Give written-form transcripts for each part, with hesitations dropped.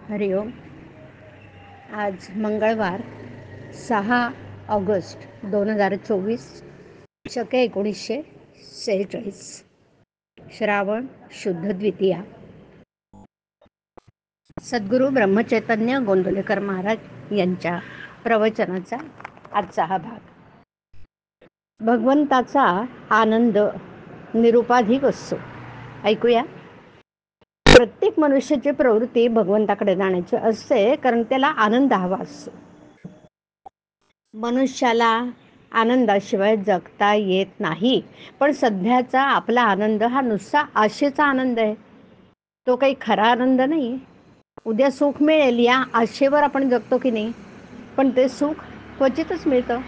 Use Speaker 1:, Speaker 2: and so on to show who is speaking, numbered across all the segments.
Speaker 1: हरिओम. आज मंगळवार 6 ऑगस्ट 2024, शके 1946, श्रावण शुद्ध द्वितीया. सद्गुरू ब्रह्मचैतन्य गोंदवलेकर महाराज यांच्या प्रवचनाचा आजचा हा भाग. भगवंताचा आनंद निरुपाधिक असतो. ऐकूया. प्रत्येक मनुष्याची प्रवृत्ती भगवंताकडे जाण्याची असते, कारण त्याला आनंद हवा असतो. मनुष्याला आनंदाशिवाय जगता येत नाही. पण सध्याचा आपला आनंद हा नुसता आशेचा आनंद आहे, तो काही खरा आनंद नाही. उद्या सुख मिळेल या आशेवर आपण जगतो की नाही, पण ते सुख क्वचितच मिळतं.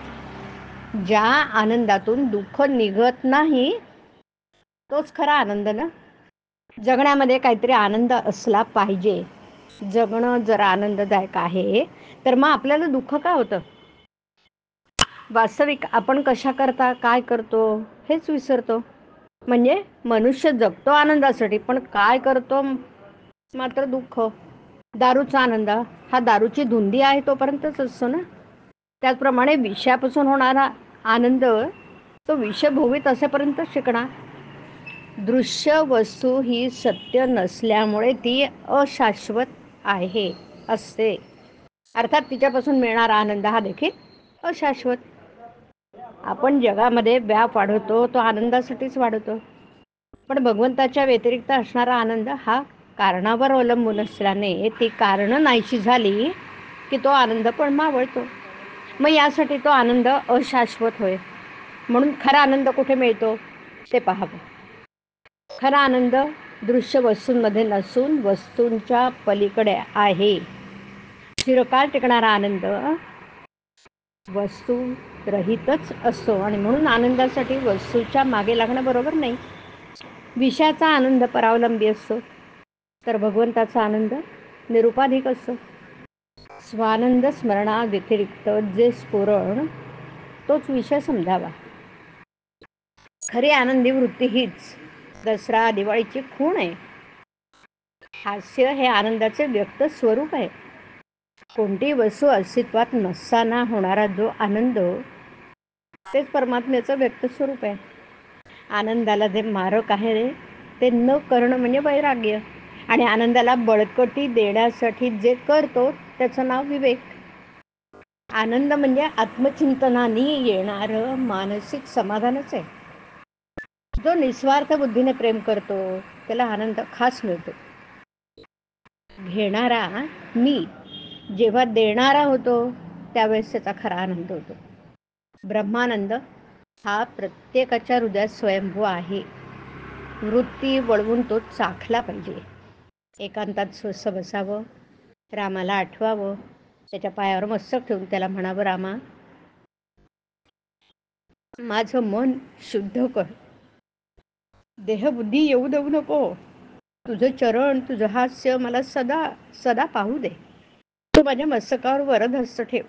Speaker 1: ज्या आनंदातून दुःख निघत नाही तोच खरा आनंद ना. जगण्यामध्ये काहीतरी आनंद असला पाहिजे. जगणं जर आनंददायक आहे तर मग आपल्याला दुःख का होतं? वास्तविक आपण कशा करता काय करतो हेच विसरतो. म्हणजे मनुष्य जगतो आनंदासाठी, पण काय करतो मात्र दुःख. दारूचा आनंद हा दारूची धुंदी आहे तोपर्यंतच असतो ना. त्याचप्रमाणे विषयापासून होणारा आनंद तो विषय भोगीत असेपर्यंत शिकणार. दृश्य वस्तू ही सत्य नसल्यामुळे ती अशाश्वत आहे असते. अर्थात तिच्यापासून मिळणारा आनंद हा देखील अशाश्वत. आपण जगामध्ये व्याप वाढवतो तो आनंदासाठीच वाढवतो, पण भगवंताच्या व्यतिरिक्त असणारा आनंद हा कारणावर अवलंबून असल्याने ती कारणं नाहीशी झाली की तो आनंद पण मावळतो. मग यासाठी तो आनंद अशाश्वत होय. म्हणून खरा आनंद कुठे मिळतो ते पाहावं. खरा आनंद दृश्य वस्तूंमध्ये नसून वस्तूंच्या पलीकडे आहे. चिरकाळ टिकणारा आनंद वस्तू रहितच असतो, आणि म्हणून आनंदासाठी वस्तूच्या मागे लागणं बरोबर नाही. विषयाचा आनंद परावलंबी असतो, तर भगवंताचा आनंद निरुपाधिक असतो. स्वानंद स्मरणा व्यतिरिक्त जे स्फुरण तोच विषय समजावा. खरी आनंदी वृत्ती हीच दसरा दिवाळीची खूण आहे. हास्य हे आनंदाचे व्यक्त स्वरूप आहे. कोणतीही वस्तू अस्तित्वात नसताना होणारा जो आनंद तेच परमात्म्याचं व्यक्त स्वरूप आहे. आनंदाला जे मारक आहे रे ते न करणं म्हणजे वैराग्य, आणि आनंदाला बळकटी देण्यासाठी जे करतो त्याचं नाव विवेक. आनंद म्हणजे आत्मचिंतनाने येणारं मानसिक समाधानच आहे. जो निस्वार्थ बुद्धीने प्रेम करतो त्याला आनंद खास मिळतो. घेणारा मी जेव्हा देणारा होतो त्यावेळेस त्याचा खरा आनंद होतो. ब्रह्मानंद हा प्रत्येकाच्या हृदयात स्वयंभू आहे. वृत्ती वळवून तो चाखला पाहिजे. एकांतात स्वस्त बसावं, रामाला आठवावं, त्याच्या पायावर मस्तक ठेवून त्याला म्हणावं, रामा माझं मन शुद्ध कर, देहबुद्धी येऊ देऊ नको. तुझं चरण तुझं हास्य मला सदा सदा पाहू दे. तू माझ्या मस्तकावर वरदहस्त ठेव.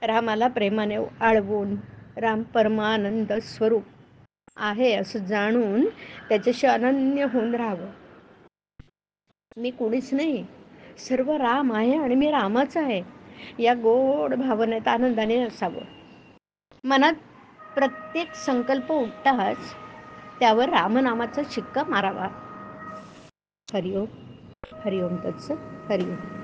Speaker 1: रामाला प्रेमाने आळवून राम परमानंद स्वरूप आहे असं जाणून त्याच्याशी अनन्य होऊन राहावं. मी कोणीच नाही, सर्व राम आहे आणि मी रामाच आहे या गोड भावनेत आनंदाने असावं. मनात प्रत्येक संकल्प उठताच त्यावर रामनामाचा शिक्का मारावा. हरिओम. हरिओम तत्सत. हरिओम.